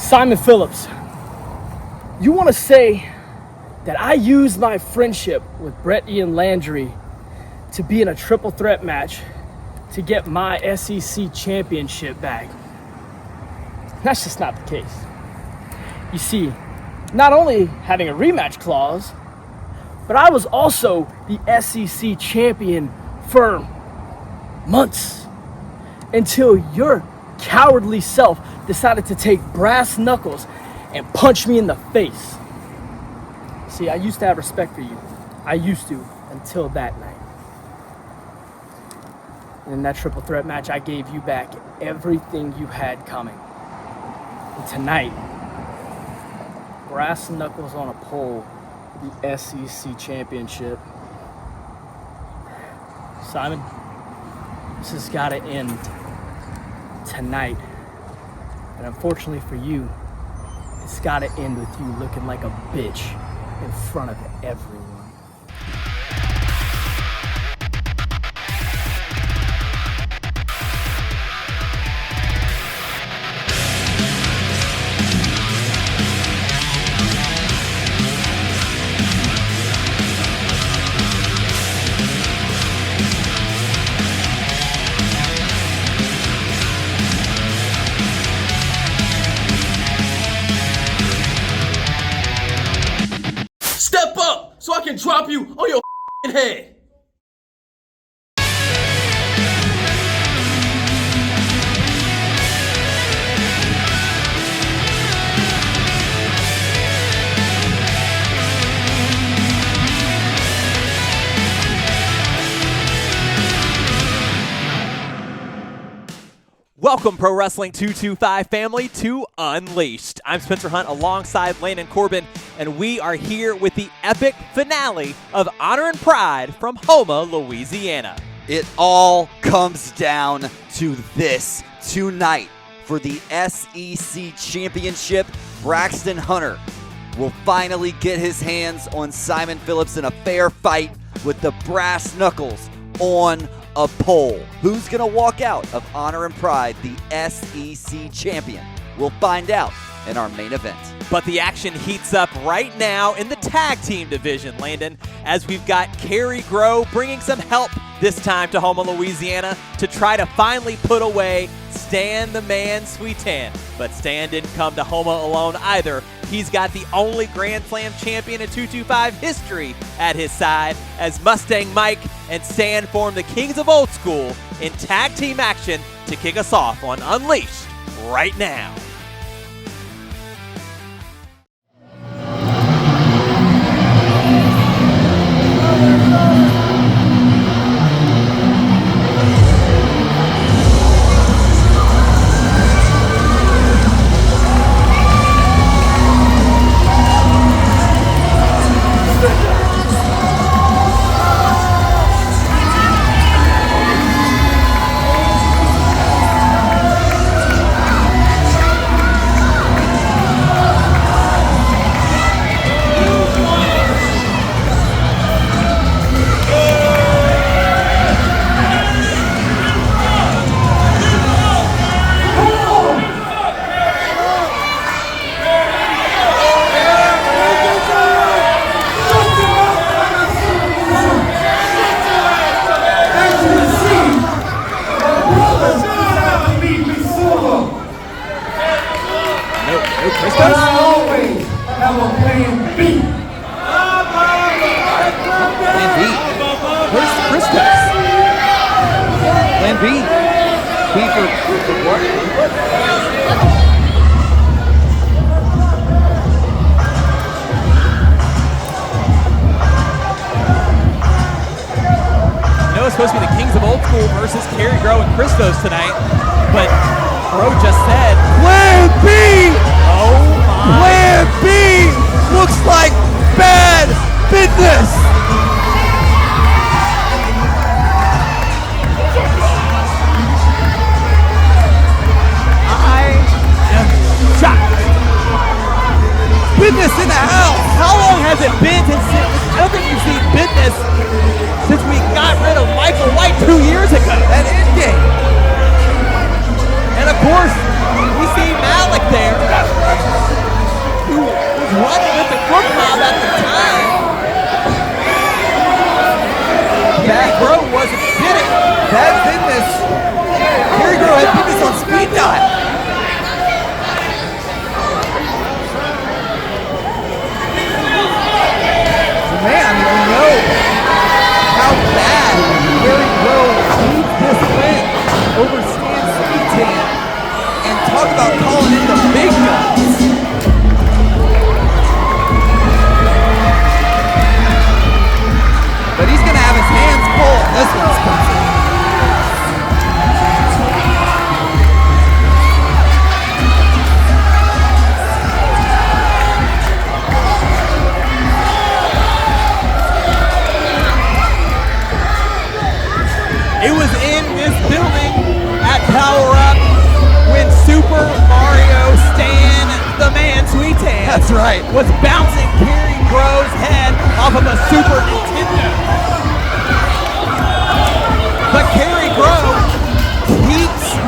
Simon Phillips, you want to say that I used my friendship with Brett Ian Landry to be in a triple threat match to get my SEC championship back? That's just not the case. You see, not only having a rematch clause, but I was also the SEC champion for months until your cowardly self decided to take brass knuckles and punch me in the face. See, I used to have respect for you. I used to, until that night. And in that triple threat match, I gave you back everything you had coming. And tonight, brass knuckles on a pole, the SEC championship. Simon, this has got to end tonight. And unfortunately for you, it's got to end with you looking like a bitch in front of everyone. So I can drop you on your head. Welcome, Pro Wrestling 225 family, to Unleashed. I'm Spencer Hunt alongside Landon Corbin, and we are here with the epic finale of Honor and Pride from Houma, Louisiana. It all comes down to this tonight. For the SEC Championship, Braxton Hunter will finally get his hands on Simon Phillips in a fair fight with the brass knuckles on a pole. Who's going to walk out of Honor and Pride, the SEC champion? We'll find out in our main event. But the action heats up right now in the tag team division, Landon, as we've got Kerry, Gros bringing some help this time to Houma, Louisiana, to try to finally put away Stan the Man Sweetan. But Stan didn't come to Houma alone either. He's got the only Grand Slam champion in 225 history at his side, as Mustang Mike and Stan form the Kings of Old School in tag team action to kick us off on Unleashed right now. It's supposed to be the Kings of Old School versus Kerry, Gros, and Christos tonight, but Gros just said, Plan B! Oh my. Plan B looks like bad business! I am shocked. Bidness in the house! How long has it been since, I don't think you've seen Bidness since we got rid of Michael White 2 years ago. At Endgame! And of course, we see Malik there. running with the crook mob at the time. Gros wasn't kidding. Bad Bidness. Kerry Gros had Bidness on speed dial. Man, I mean, we know how bad Kerry Gros needs this win over Sweetan. And talk about calling in the big guns. But he's going to have his hands full. This one's coming. It was in this building at Power Up when Super Mario Stan, the man Sweetan, That's right. was bouncing Kerry Gros' head off of a Super Nintendo. But Kerry Gros keeps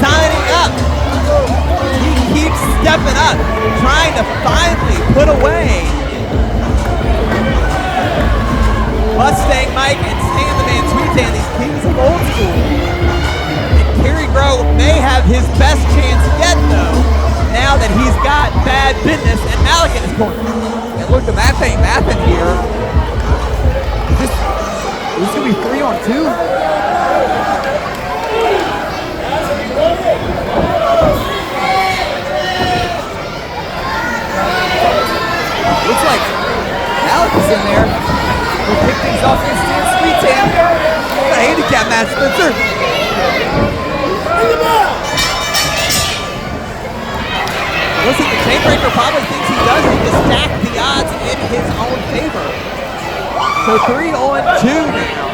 signing up. He keeps stepping up, trying to finally put away Mustang Mike and Stan the man Sweetan, these kings of old school. And Kerry Gros may have his best chance yet, though, now that he's got Bad Bidness and Malik in his corner. And look, the math ain't mathing here. Is this going to be 3-on-2? Looks like Malik is in there. We'll kick things off against Sweetan. What a handicap match, Spencer. Listen, the Chainbreaker probably thinks he does need to stack the odds in his own favor. So 3-on-2 now.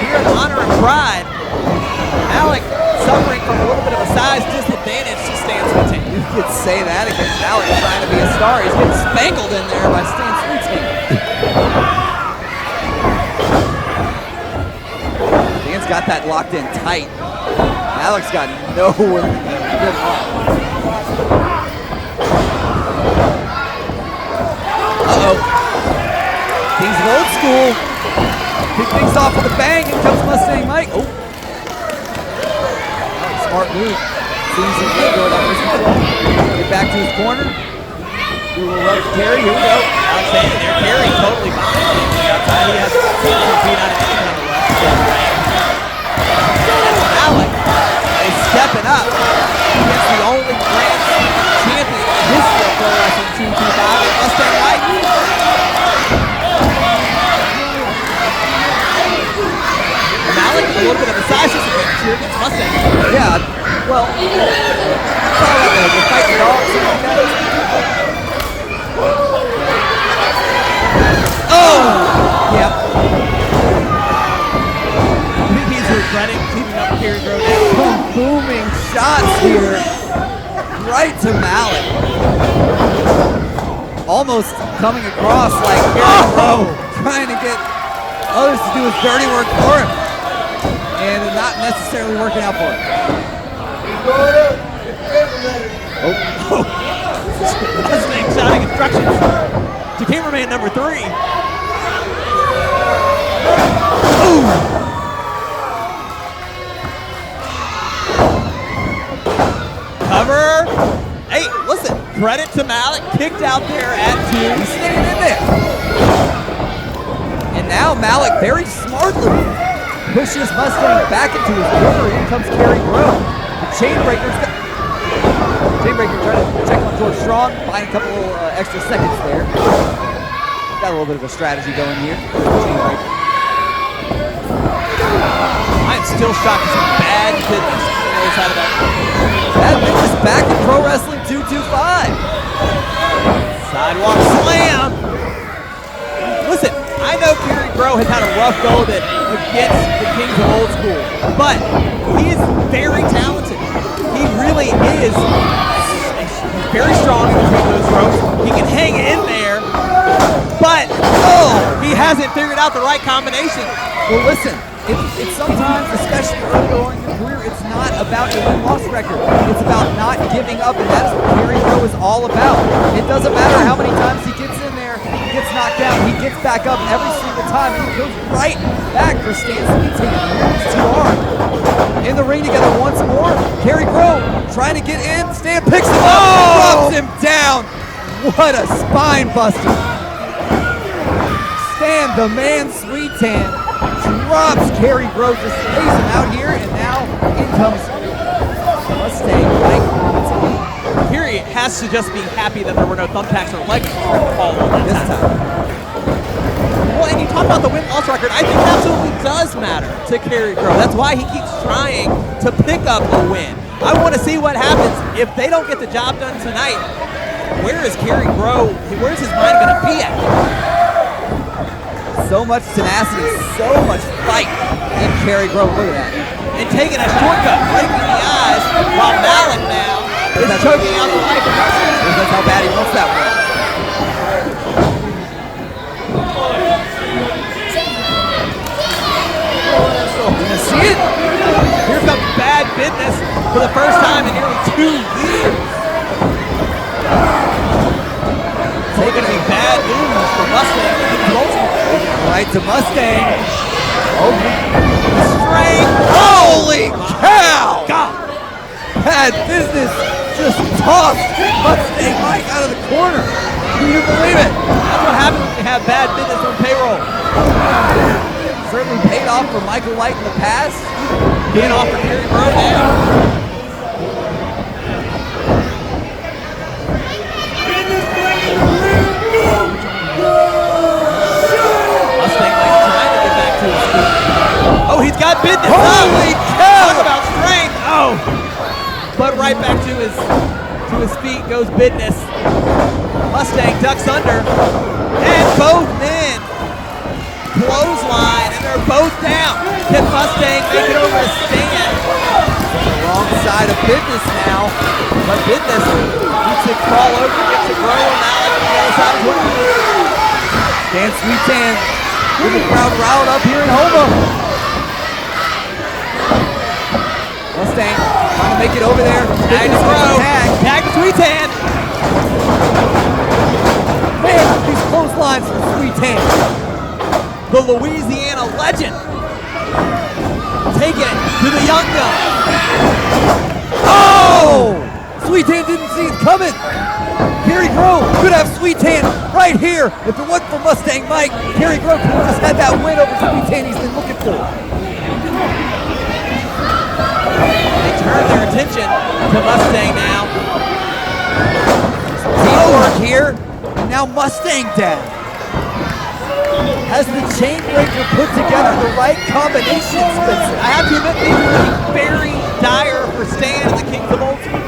Here in Honor and Pride. Malik suffering from a little bit of a size disadvantage to Stan Sweetan. You could say that again. Malik trying to be a star. He's getting spangled in there by Stan Sweetan. Dan's got that locked in tight. Malik's got nowhere to get off. Uh-oh. Kings of old school. Kick things off with a bang. Here comes Mustang Mike. Oh. Smart move. Seeing some good going on this control. Get back to his corner. Do a little love to Kerry. Here we go. Outstanding there. Kerry totally behind him. Outside, he has 2 feet out of any kind of left. Malik is stepping up against the only grand champion in the history of Pro Wrestling 225, Mustang Mike. Malik with a little bit of a size disadvantage here against Mustang. Yeah, well, it's all about the fighting dogs and like that. Oh! Yep. I think he's regretting keeping up Kerry Gros. Booming shots here. Right to Malik. Almost coming across like Kerry Gros trying to get others to do his dirty work for him. And not necessarily working out for him. Oh. Mustang shouting instructions to cameraman number 3. Ooh. Cover. Hey, listen, credit to Malik. Kicked out there at 2. He's staying in there. And now Malik very smartly pushes Mustang back into his corner. In comes Kerry Gros. The Chainbreaker's got... Chainbreaker trying to check on George Strong, buying a couple extra seconds there. Got a little bit of a strategy going here. Chainbreaker. I'm still shocked to see Bad Bidness on the other side of that. Bad Bidness back in Pro Wrestling 225. Sidewalk slam. Listen, I know Kerry Gros has had a rough go of it against the Kings of Old School, but he is very talented. He really is. He's very strong in between those ropes. He can hang in there, but he hasn't figured out the right combination. Well, listen, it's sometimes times, especially early on in your career, it's not about your win-loss record. It's about not giving up, and that's what Kerry Gros is all about. It doesn't matter how many times he gets in there, he gets knocked down, he gets back up every single time, and he goes right back for Stan Sweetan. These two are in the ring together once more. Kerry Gros trying to get in. Stan picks him up, drops him down. What a spine buster. Stan, the man Sweetan, drops Kerry Gros, just lays him out here, and now in comes Mustang Mike. Kerry has to just be happy that there were no thumbtacks or leg fall on This time. Well, and you talk about the win-loss record. I think it absolutely does matter to Kerry Gros. That's why he keeps trying to pick up a win. I want to see what happens if they don't get the job done tonight. Where is Kerry Gros? Where's his mind going to be at? So much tenacity, so much fight in Kerry Gros. Look at that. And taking a shortcut, breaking the eyes, while Malik now is choking out the life of Braxton. That's how bad he wants that one. You gonna see it? Here comes bad Bidness for the first time in nearly 2 years. It's going to be bad news for Mustang. Right to Mustang. Oh, Strength. holy cow! God. Bad Business just tossed Mustang Mike out of the corner. Can you believe it? That's what happens when you have bad Bidness on payroll. Certainly paid off for Michael Light in the past. Being off for Kerry Gros now. Mustang Mike trying to get back to his feet. Oh, he's got Bidness. Holy cow! Talk about strength. Oh. But right back to his feet goes Bidness. Mustang ducks under. And both men clothesline, and they're both down. Can Mustang make it over to Stan? The wrong side of Bidness now. But Bidness needs to crawl over, get to Gros and Malik on the other side as well. Stan Sweetan with the crowd riled up here in Houma. Mustang trying to make it over there. Tag to Gros. Tag to Sweetan. Man, these clotheslines from Sweetan. The Louisiana legend. Taking it to the young gun. Oh! Sweetan didn't see it coming. Kerry Gros could have Sweetan right here. If it wasn't for Mustang Mike, Kerry Gros could have just had that win over Sweetan he's been looking for. They turn their attention to Mustang now. Teamwork here, and now Mustang down. Has the chain breaker put together the right combination, Spencer? I have to admit, these are looking very dire for Stan and the Kings of Old School.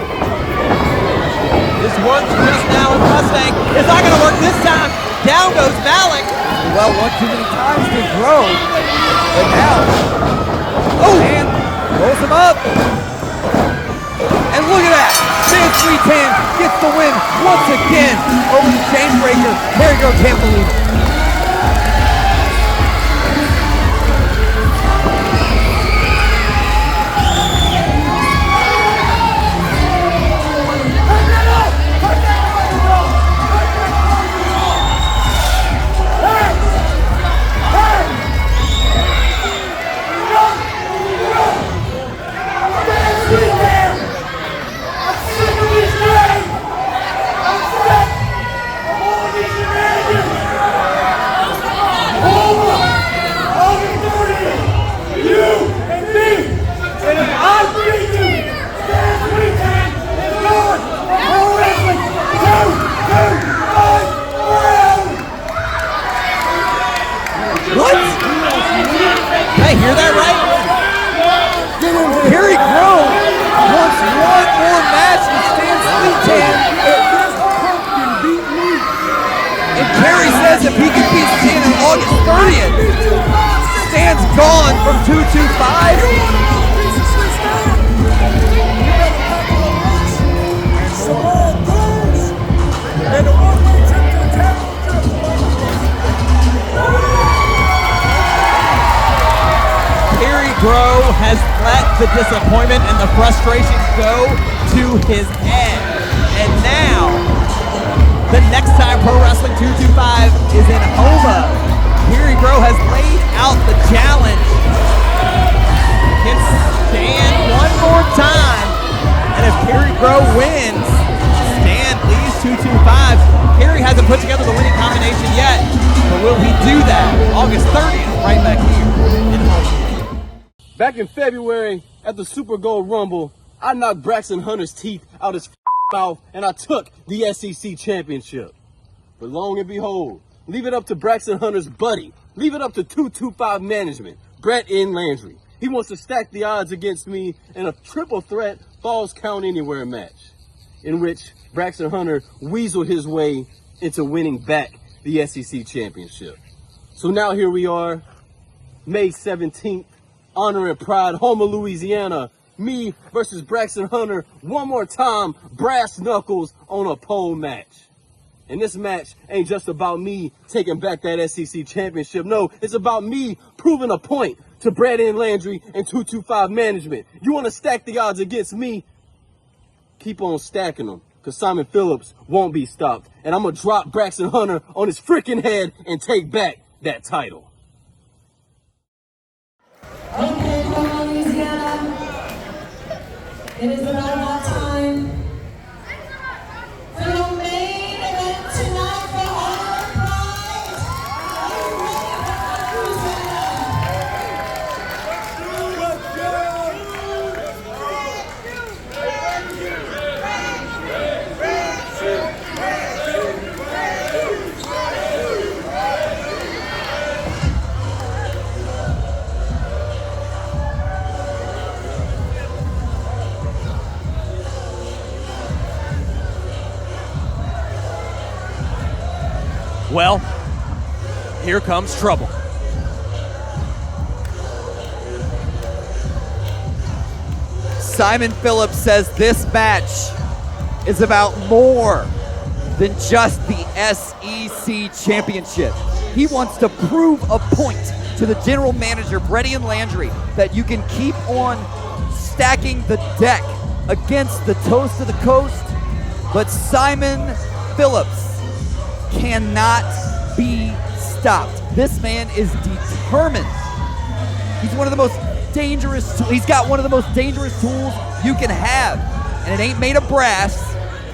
This works just now with Mustang. It's not going to work this time. Down goes Malik. Well, one too many times to Gros. But now, oh, and rolls him up. And look at that. Stan Sweetan gets the win once again over the chain breaker. Kerry Gros can't believe it. the disappointment and the frustration go to his head. And now, the next time Pro Wrestling 225 is in Houma, Kerry Gros has laid out the challenge. Can Stan one more time. And if Kerry Gros wins, Stan leads 225. Kerry hasn't put together the winning combination yet, but will he do that August 30th, right back here in Houma? Back in February at the Super Gold Rumble, I knocked Braxton Hunter's teeth out his mouth and I took the SEC championship. But long and behold, leave it up to Braxton Hunter's buddy. Leave it up to 225 management, Brett N. Landry. He wants to stack the odds against me in a triple threat Falls Count Anywhere match, in which Braxton Hunter weaseled his way into winning back the SEC championship. So now here we are, May 17th, Honor and Pride, Houma, Louisiana. Me versus Braxton Hunter, one more time, brass knuckles on a pole match. And this match ain't just about me taking back that SEC championship. No, it's about me proving a point to Brett N. Landry and 225 management. You want to stack the odds against me? Keep on stacking them, because Simon Phillips won't be stopped. And I'm going to drop Braxton Hunter on his freaking head and take back that title. Okay, from Louisiana, it is about that time for the main event tonight for Honor and Pride. Are you ready for Louisiana? Well, here comes trouble. Simon Phillips says this match is about more than just the SEC championship. He wants to prove a point to the general manager, Brett N. Landry, that you can keep on stacking the deck against the toast of the coast, but Simon Phillips cannot be stopped. This man is determined. He's one of the most dangerous, he's got one of the most dangerous tools you can have. And it ain't made of brass,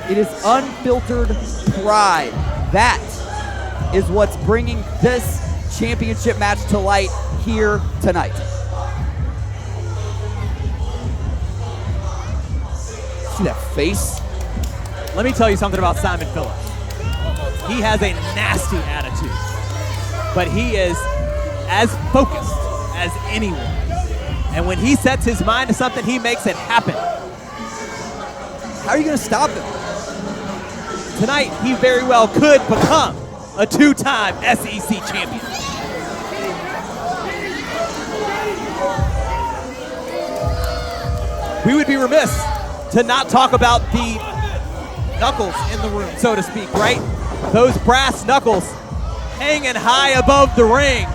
it is unfiltered pride. That is what's bringing this championship match to light here tonight. See that face? Let me tell you something about Simon Phillips. He has a nasty attitude, but he is as focused as anyone. And when he sets his mind to something, he makes it happen. How are you going to stop him? Tonight, he very well could become a two-time SEC champion. We would be remiss to not talk about the knuckles in the room, so to speak, right? Those brass knuckles hanging high above the ring.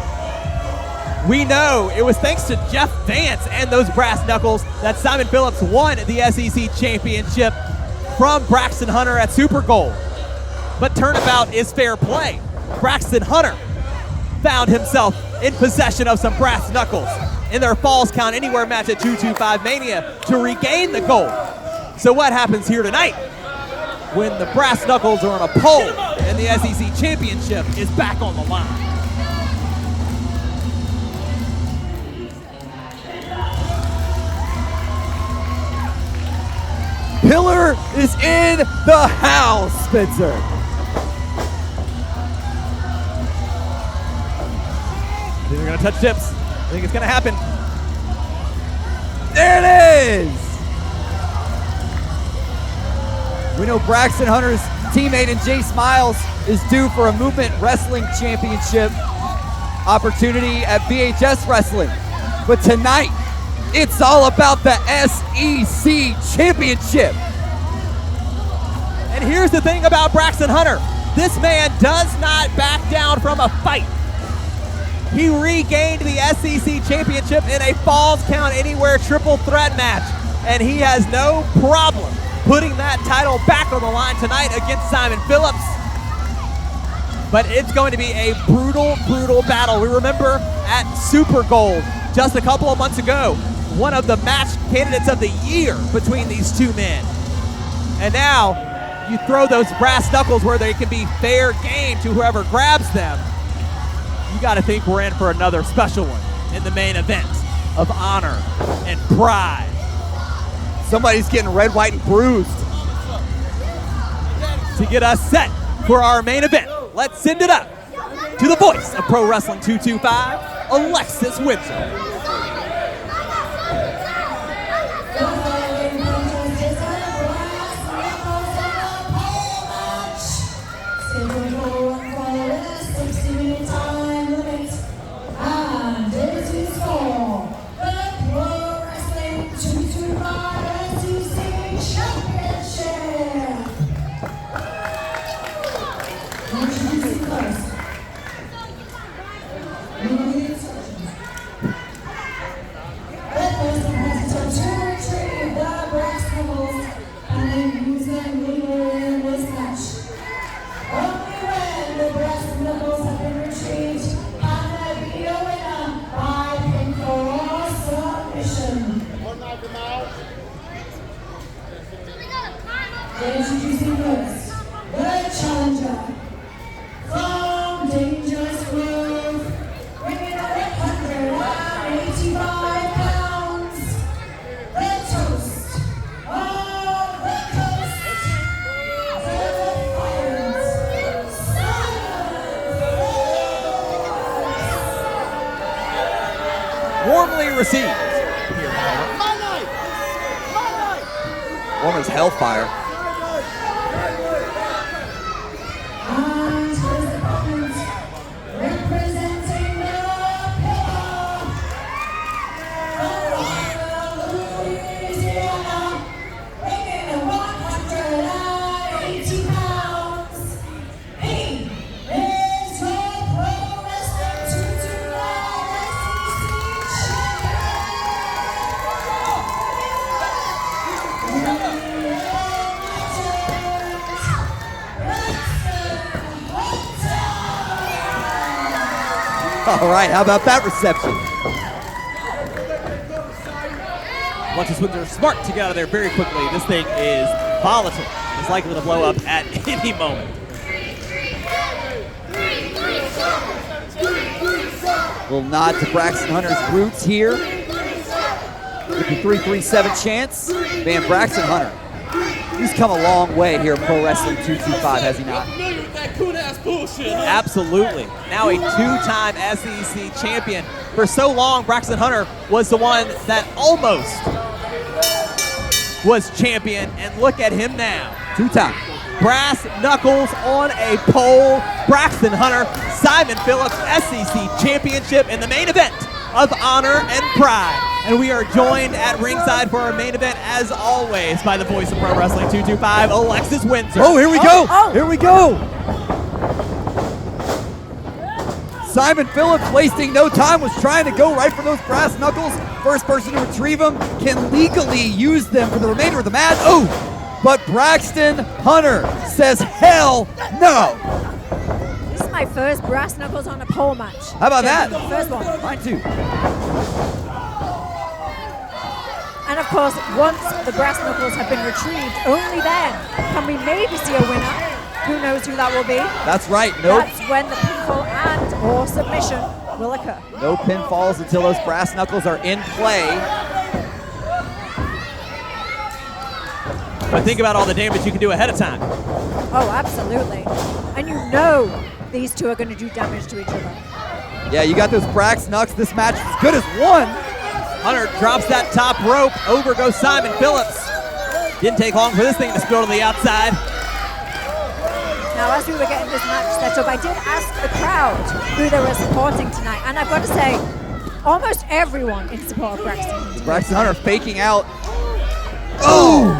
We know it was thanks to Jeff Vance and those brass knuckles that Simon Phillips won the SEC championship from Braxton Hunter at Super Gold. But turnabout is fair play. Braxton Hunter found himself in possession of some brass knuckles in their Falls Count Anywhere match at 225 Mania to regain the gold. So what happens here tonight when the brass knuckles are on a pole and the SEC championship is back on the line? Pillar is in the house, Spencer. They're gonna touch tips. I think it's gonna happen. There it is. We know Braxton Hunter's teammate and Jace Miles is due for a Movement Wrestling Championship opportunity at VHS Wrestling. But tonight, it's all about the SEC Championship. And here's the thing about Braxton Hunter. This man does not back down from a fight. He regained the SEC championship in a Falls Count Anywhere triple threat match, and he has no problem putting that title back on the line tonight against Simon Phillips. But it's going to be a brutal, brutal battle. We remember at Super Gold just a couple of months ago, one of the match candidates of the year between these two men. And now you throw those brass knuckles where they can be fair game to whoever grabs them. You got to think we're in for another special one in the main event of Honor and Pride. Somebody's getting red, white, and bruised. To get us set for our main event, let's send it up to the voice of Pro Wrestling 225, Alexis Windsor. Introducing first, the challenger from Dangerous Grove, weighing 185 pounds, the toast of the coast, the Defiant, Simon. Warmly received. Warm as hellfire. And his opponent, representing the pillar of Louisiana, weighing 180 pounds. He is your Pro Wrestling 225 SEC All right, how about that reception? Alexis Windsor smart to get out of there very quickly. This thing is volatile. It's likely to blow up at any moment. Little nod to Braxton Hunter's roots here. With the 3-3-7 chance. Man, Braxton Hunter, he's come a long way here at Pro Wrestling 225, has he not? Absolutely. Now a two-time SEC champion. For so long, Braxton Hunter was the one that almost was champion, and look at him now. Two-time. Brass knuckles on a pole. Braxton Hunter, Simon Phillips, SEC championship in the main event of Honor and Pride. And we are joined at ringside for our main event, as always, by the voice of Pro Wrestling 225, Alexis Windsor. Oh, here we go. Here we go. Simon Phillips, wasting no time, was trying to go right for those brass knuckles. First person to retrieve them can legally use them for the remainder of the match. Oh, but Braxton Hunter says hell no. This is my first brass knuckles on a pole match. How about that? First one. Mine too. And of course, once the brass knuckles have been retrieved, only then can we maybe see a winner. Who knows who that will be? That's right. Nope. That's when the pinfall and or submission will occur. No pinfalls until those brass knuckles are in play. But think about all the damage you can do ahead of time. Oh, absolutely. And you know these two are going to do damage to each other. Yeah, you got those brass knucks. This match is as good as one. Hunter drops that top rope. Over goes Simon Phillips. Didn't take long for this thing to spill to the outside. Now, as we were getting this match set up, I did ask the crowd who they were supporting tonight. And I've got to say, almost everyone in support of Braxton. Braxton Hunter faking out. Oh!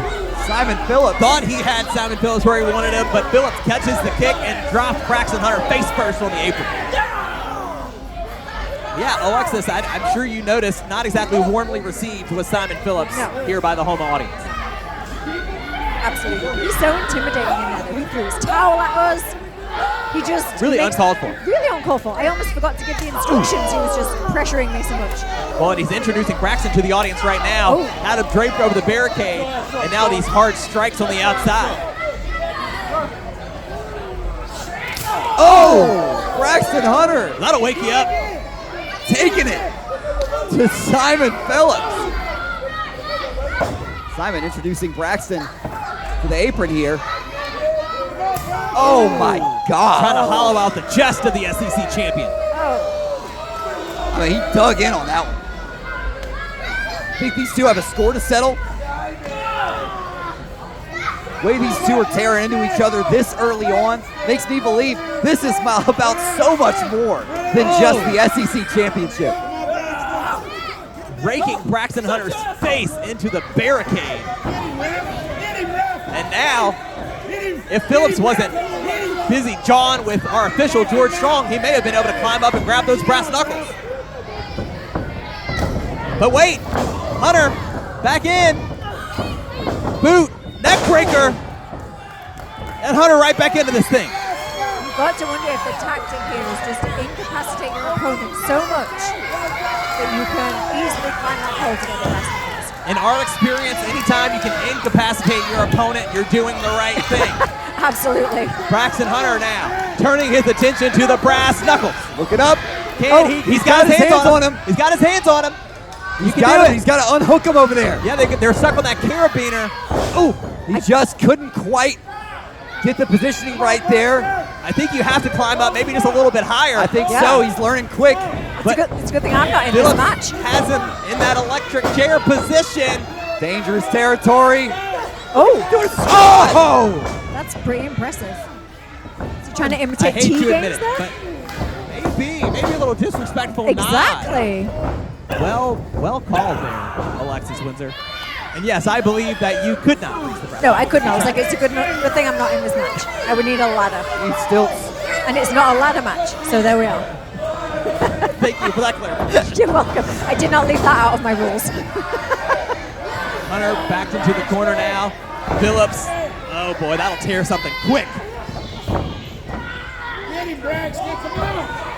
Simon Phillips. Thought he had Simon Phillips where he wanted him, but Phillips catches the kick and drops Braxton Hunter face first on the apron. Yeah, Alexis, I'm sure you noticed, not exactly warmly received was Simon Phillips here by the Houma audience. Absolutely. He's so intimidating in there. He threw his towel at us. He just Really uncalled for. Really uncalled for. I almost forgot to give the instructions. He was just pressuring me so much. Well, and he's introducing Braxton to the audience right now. Had him draped over the barricade, and now these hard strikes on the outside. Oh! Braxton Hunter That'll wake you up. taking it to Simon Phillips. Simon introducing Braxton to the apron here. Oh my God. Trying to hollow out the chest of the SEC champion. I mean, he dug in on that one. I think these two have a score to settle. The way these two are tearing into each other this early on makes me believe this is about so much more than just the SEC championship. Raking Braxton Hunter's face into the barricade. And now, if Phillips wasn't busy jawing with our official George Strong, he may have been able to climb up and grab those brass knuckles. But wait, Hunter back in. Boot, neck breaker. And Hunter right back into this thing. You've got to wonder if the tactic here is just to incapacitate your opponent so much that you can easily climb that pole to get the brass knuckles. In our experience, anytime you can incapacitate your opponent, you're doing the right thing. Absolutely. Braxton Hunter now turning his attention to the brass knuckles. Looking up. He's got his hands on him. He's got his hands on him. He's got to unhook him over there. Yeah, they're stuck on that carabiner. Oh, he just couldn't quite get the positioning right there. I think you have to climb up maybe just a little bit higher. I think so. He's learning quick. It's a good thing I'm not in Phillips this match. has him in that electric chair position. Dangerous territory. Oh! Oh! That's pretty impressive. Is he trying to I imitate hate to admit T-games it, there? but maybe a little disrespectful. Exactly. Nod. Well called there, Alexis Windsor. And yes, I believe that you could not reach the brass. No, I couldn't. I was like, it's a good thing I'm not in this match. I would need a ladder. He's still. And it's not a ladder match, so there we are. Thank you for that clarification. You're welcome. I did not leave that out of my rules. Hunter backed into the corner now. Phillips, oh boy, that'll tear something quick.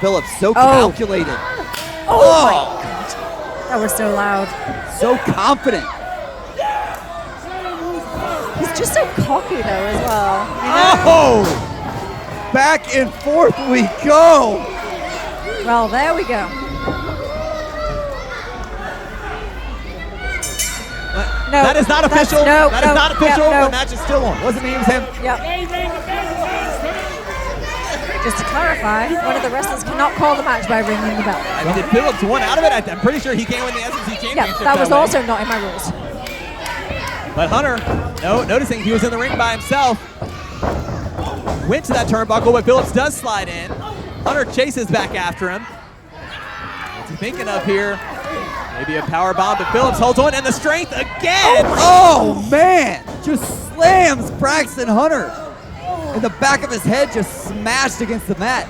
Phillips so calculated. Oh my God. That was so loud. So confident. He's just so cocky though as well. You know? Oh! Back and forth we go. Well, there we go. No, that is not official. That is not official. Yeah, no. The match is still on. Wasn't he? It was him. Yep. Just to clarify, one of the wrestlers cannot call the match by ringing the bell. I mean, did Phillips win out of it? I'm pretty sure he can't win the SEC championship. Yeah, that was also not in my rules. But Hunter, noticing he was in the ring by himself, went to that turnbuckle, but Phillips does slide in. Hunter chases back after him. What's he thinking of here? Maybe a power bomb, but Phillips holds on, and the strength again. Oh man! Just slams Braxton Hunter. And the back of his head just smashed against the mat.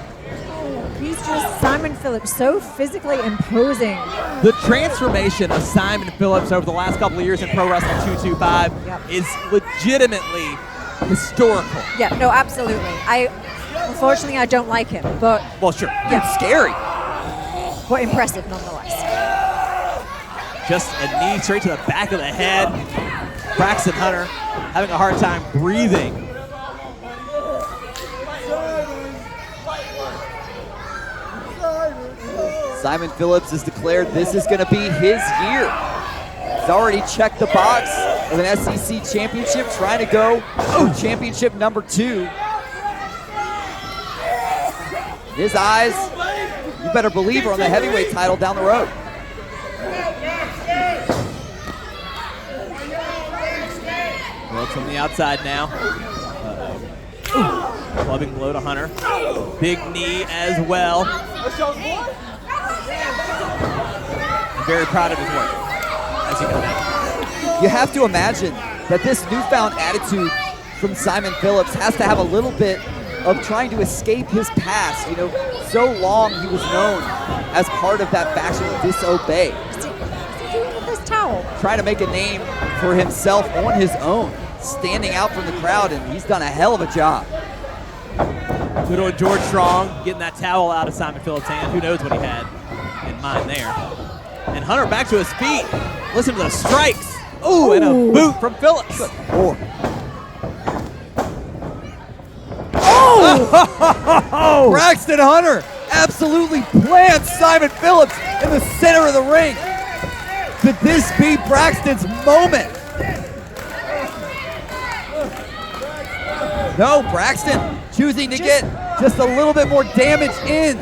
He's just Simon Phillips, so physically imposing. The transformation of Simon Phillips over the last couple of years in Pro Wrestling 225 is legitimately historical. Yeah, no, absolutely. Unfortunately, I don't like him, but Well, sure. yeah, Scary. but impressive nonetheless. Just a knee straight to the back of the head. Braxton Hunter having a hard time breathing. Simon Phillips has declared this is going to be his year. He's already checked the box of an SEC championship, trying to go for championship number 2. His eyes, you better believe, are on the heavyweight title down the road. Phillips on the outside now. Clubbing blow to Hunter. Big knee as well. I'm very proud of his work, as you can imagine. You have to imagine that this newfound attitude from Simon Phillips has to have a little bit of trying to escape his past. You know, so long he was known as part of that faction Disobey. What's he doing with this towel? Trying to make a name for himself on his own, standing out from the crowd, and he's done a hell of a job. Good old George Strong getting that towel out of Simon Phillips' hand. Who knows what he had in mind there. And Hunter back to his feet. Listen to the strikes. Ooh, and a boot from Phillips. Good Lord. Oh! Braxton Hunter absolutely plants Simon Phillips in the center of the ring. Could this be Braxton's moment? No, Braxton choosing to get just a little bit more damage in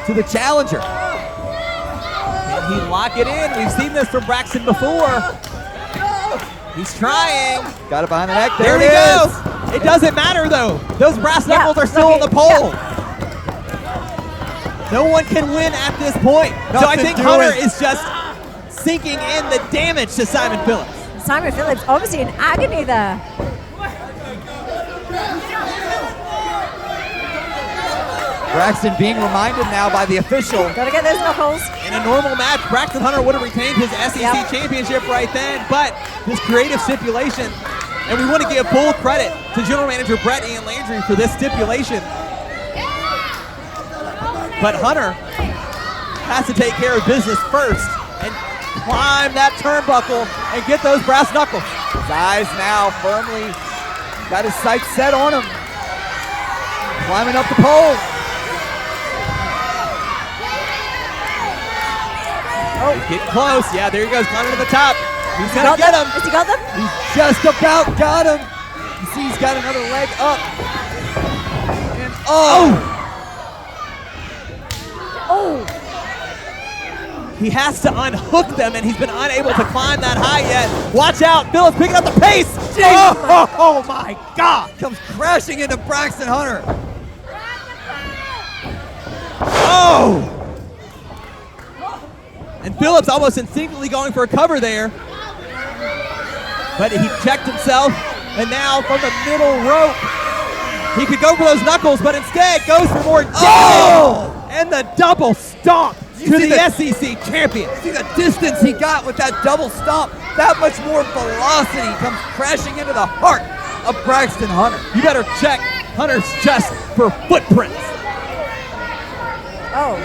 to the challenger. Can he lock it in? We've seen this from Braxton before. He's trying. Got it behind the neck. There There we it go. is. It doesn't matter though. Those brass Yeah, knuckles are still on the okay, pole. No one can win at this point. So I Nothing think doing. Hunter is just sinking in the damage to Simon Phillips. Simon Phillips obviously in agony there. Braxton being reminded now by the official. Gotta get those knuckles. In a normal match, Braxton Hunter would have retained his SEC Yep. championship right then, but this creative stipulation, and we want to give full credit to General Manager Brett Ian Landry for this stipulation. But Hunter has to take care of business first and climb that turnbuckle and get those brass knuckles. His eyes now firmly got his sights set on him. Climbing up the pole. He's getting close. Yeah, there he goes, climbing to the top. He's going to Got get them? him. Has he got them? He's just about got him. You see he's got another leg up. And oh! Oh, He has to unhook them, and he's been unable to climb that high yet. Watch out, Phillips picking up the pace. Oh my God. Comes crashing into Braxton Hunter. Oh! And Phillips almost instinctively going for a cover there. But he checked himself, and now from the middle rope, he could go for those knuckles, but instead goes for more damage. Oh! And the double stomp You to see the the- SEC champion. See the distance he got with that double stomp. That much more velocity comes crashing into the heart of Braxton Hunter. You better check Hunter's chest for footprints. oh.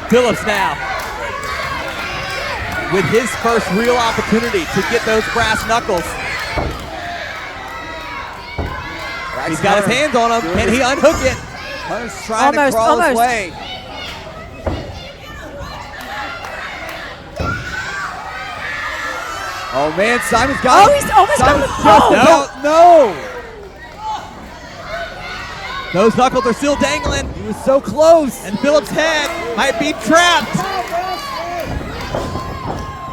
Phillips now with his first real opportunity to get those brass knuckles. He's got his hands on them. Can he unhook it? Hunter's trying Almost, to crawl his almost. way. Oh man, Simon's got Oh, him. he's almost got Simon's him. just Oh. about, no. Those knuckles are still dangling, He was so close. and Phillips' head might be trapped.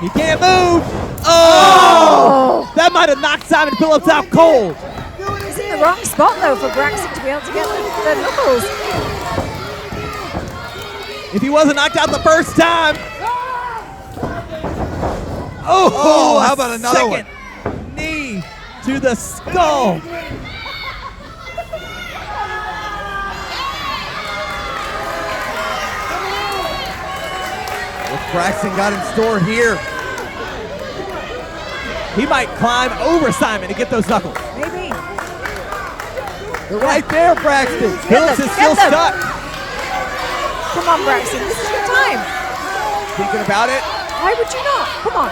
He can't move. Oh! That might have knocked Simon Phillips out cold. He's in the wrong spot though for Braxton to be able to get the knuckles. If he wasn't knocked out the first time. Oh, how about another second knee to the skull. What Braxton got in store here. He might climb over Simon to get those knuckles. Maybe. They're right there, Braxton. Phillips them, is still get them. stuck. Come on, Braxton. This is your time. Thinking about it. Why would you not? Come on.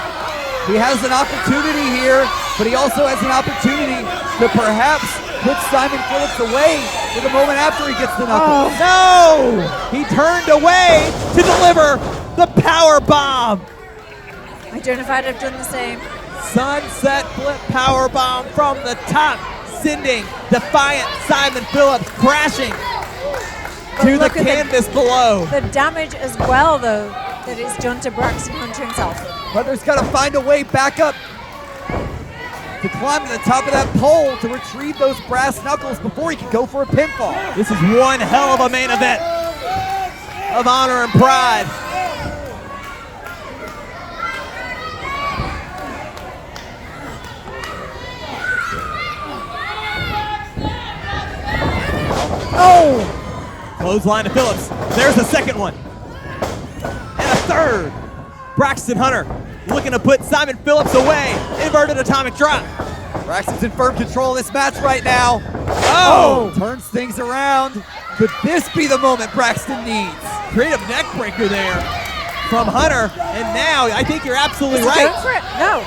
He has an opportunity here, but he also has an opportunity to perhaps put Simon Phillips away for the moment after he gets the knuckles. No! He turned away to deliver the power bomb. I don't know if I'd have done the same. Sunset flip power bomb from the top, sending defiant Simon Phillips crashing to the look at the- canvas below. The damage as well, though, that is done to Braxton Hunter himself. Hunter's got to find a way back up to climb to the top of that pole to retrieve those brass knuckles before he can go for a pinfall. This is one hell of a main event of honor and pride. Clothesline to Phillips. There's the second one. And a third. Braxton Hunter looking to put Simon Phillips away. Inverted atomic drop. Braxton's in firm control of this match right now. Oh! Turns things around. Could this be the moment Braxton needs? Creative neck breaker there from Hunter. And now, I think you're absolutely right. Go for it. No.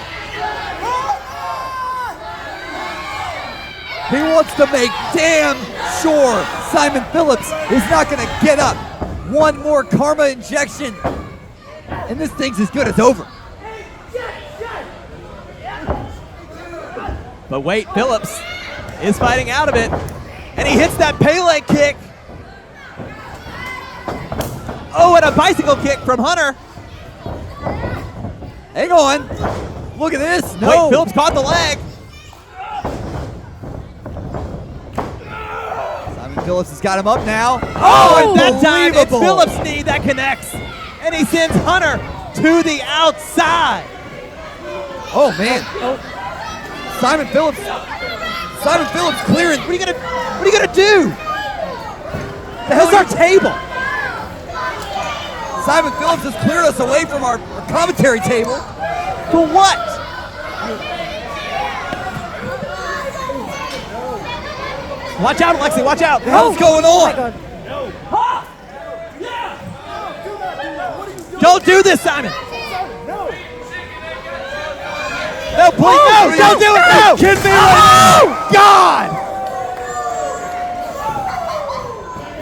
He wants to make damn sure Simon Phillips is not going to get up. One more karma injection, and this thing's as good as over. But wait, Phillips is fighting out of it, and he hits that Pele kick. Oh, and a bicycle kick from Hunter. Hang on. Look at this. No. Wait, Phillips caught the leg. Simon Phillips has got him up now. Oh, and that time it's unbelievable. Phillips' knee that connects. And he sends Hunter to the outside. Oh, man. Simon Phillips clearing. What are you gonna do? The hell's our table? Simon Phillips has cleared us away from our commentary table. For what? Watch out, Alexi, watch out. What the hell's going Oh my on? God. Don't do this, Simon. No, please, no, don't do it, no. Kid me Oh, God.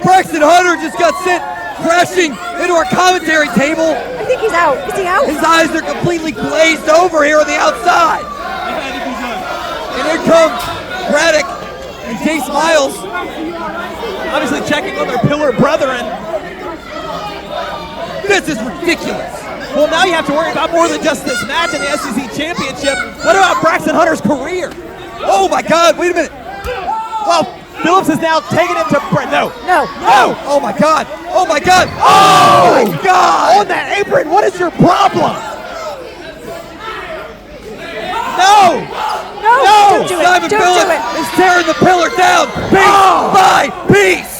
Braxton Hunter just got sent crashing into our commentary table. I think he's out. Is he out? His eyes are completely glazed over here on the outside. And here come Braddock and Jace Miles. Obviously checking on their pillar brethren. This is ridiculous. Well, now you have to worry about more than just this match in the SEC Championship. What about Braxton Hunter's career? Oh my God, wait a minute. Well, Phillips is now taking it to Brett. No. No. No. Oh my God, oh my God. Oh my God. On that apron, what is your problem? No. No. No. Don't do it. Simon Don't Phillips do it. is tearing the pillar down piece by piece.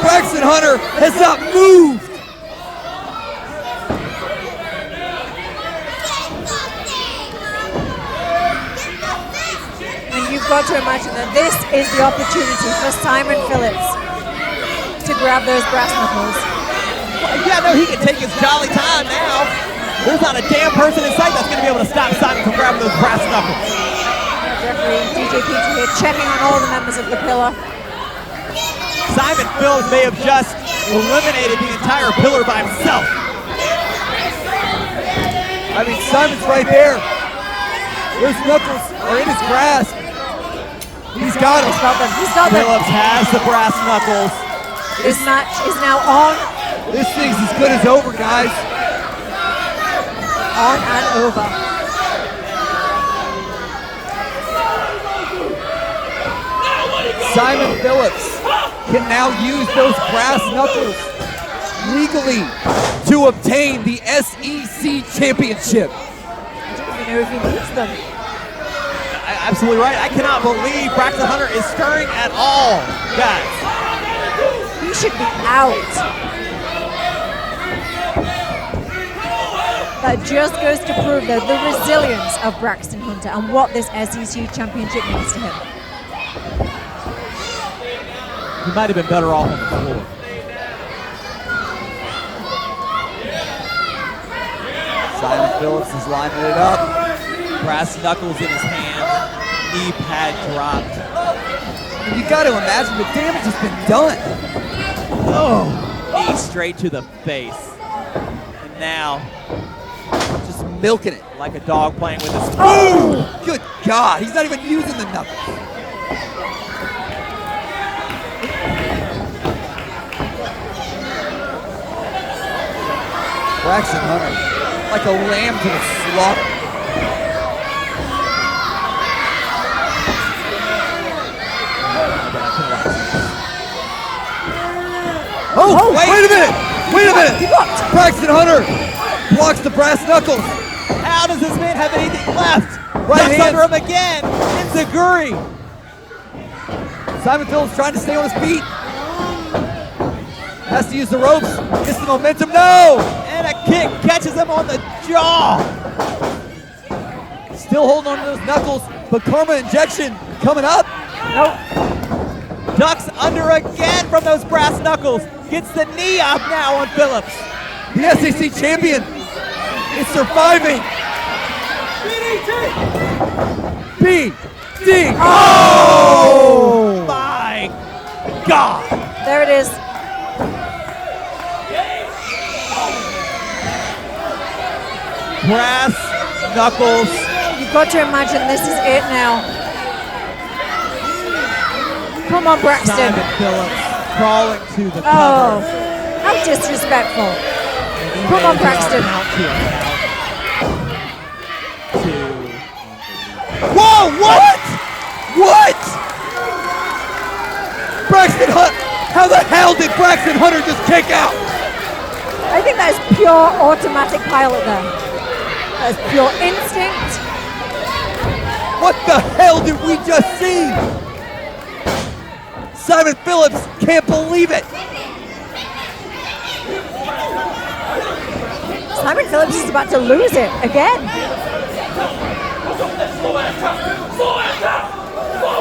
Braxton Hunter has not moved. And you've got to imagine that this is the opportunity for Simon Phillips to grab those brass knuckles. Yeah, no, he can take his jolly time now. There's not a damn person in sight that's going to be able to stop Simon from grabbing those brass knuckles. Referee DJ Peter here checking on all the members of the pillar. Simon Phillips may have just eliminated the entire pillar by himself. I mean, Simon's right there. Those knuckles are in his grasp. He's got them. He's got them. He's got them. Phillips has the brass knuckles. This match is now on This thing's as good as over, guys. and over. Simon Phillips can now use those brass knuckles legally to obtain the SEC championship. I don't even know if he needs them. Absolutely right. I cannot believe Braxton Hunter is stirring at all, guys. He should be out. That just goes to prove though the resilience of Braxton Hunter and what this SEC championship means to him. He might have been better off on the floor. Simon Phillips is lining it up. Brass knuckles in his hand, knee pad dropped. And you got to imagine the damage has been done. Oh, knee straight to the face. And now, Just milking it. like a dog playing with a spoon. Oh, good God. He's not even using the knuckles. Braxton Hunter, like a lamb to the slaughter. Oh, wait a minute! Wait a minute! Braxton Hunter blocks the brass knuckles. How does this man have anything left? Ducks under him again. Enziguri. Simon Phillips trying to stay on his feet. Has to use the ropes. Gets the momentum. No! And a kick catches him on the jaw. Still holding on to those knuckles, but karma injection coming up. Nope. Ducks under again from those brass knuckles. Gets the knee up now on Phillips. The SEC champion is surviving. BD. Oh my God. There it is. Brass knuckles. You've got to imagine this is it now. Come on, Braxton. Simon Phillips crawling to the Oh, cover. how disrespectful. Come on, Braxton. Whoa, what? What? Braxton Hunter. How the hell did Braxton Hunter just kick out? I think that is pure automatic pilot there. That is pure instinct. What the hell did we just see? Simon Phillips can't believe it. Simon Phillips is about to lose it again.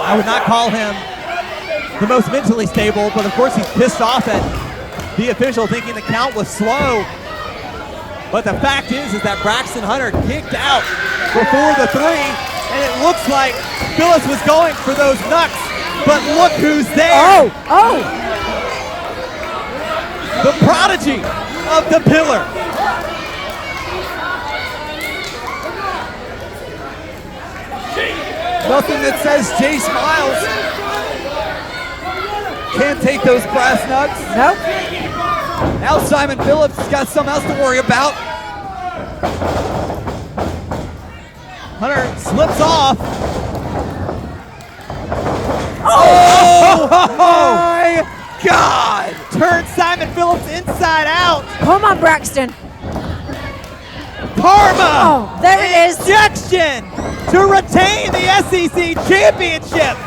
I would not call him the most mentally stable, but of course he's pissed off at the official thinking the count was slow. But the fact is that Braxton Hunter kicked out before the 3, and it looks like Phillips was going for those knucks, but look who's there. Oh. The prodigy of the pillar. Nothing that says Jay Smiles can't take those brass knucks. Nope. Now Simon Phillips has got something else to worry about. Hunter slips off. Oh my God! Turns Simon Phillips inside out. Come on, Braxton. Karma. Oh, there it is. Injection to retain the SEC championship.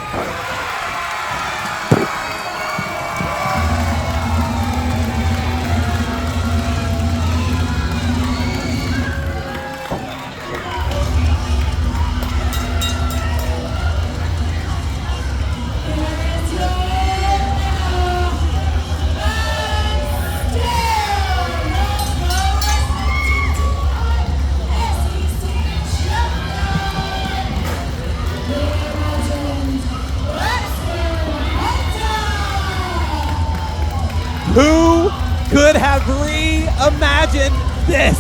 Who could have reimagined this?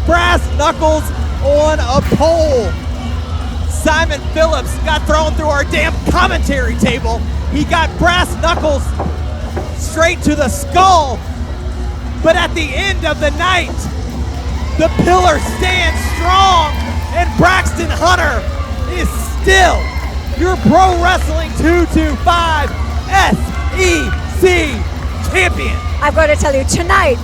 Brass knuckles on a pole. Simon Phillips got thrown through our damn commentary table. He got brass knuckles straight to the skull. But at the end of the night, the pillar stands strong, and Braxton Hunter is still your Pro Wrestling 225 SEC champion. I've got to tell you, tonight,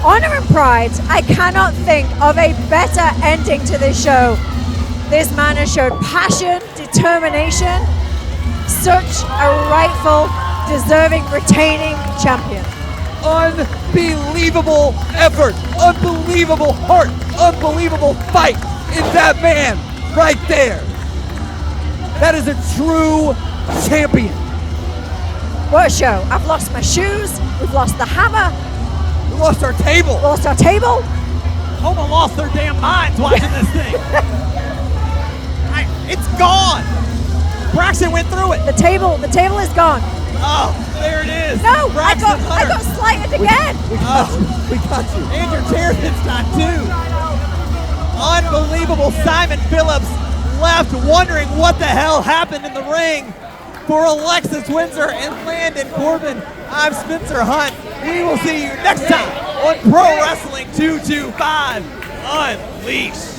Honor and Pride, I cannot think of a better ending to this show. This man has showed passion, determination, such a rightful, deserving, retaining champion. Unbelievable effort, unbelievable heart, unbelievable fight in that man right there. That is a true champion. What a show. I've lost my shoes, we've lost the hammer, We lost our table. lost our table. Houma lost their damn minds watching this thing. It's gone. Braxton went through it. The table is gone. Oh, there it is. No, I Braxton Hunter. got slighted again. We got you. And your chair this time too. Unbelievable. Simon Phillips left wondering what the hell happened in the ring. For Alexis Windsor and Landon Corbin, I'm Spencer Hunt. We will see you next time on Pro Wrestling 225 Unleashed.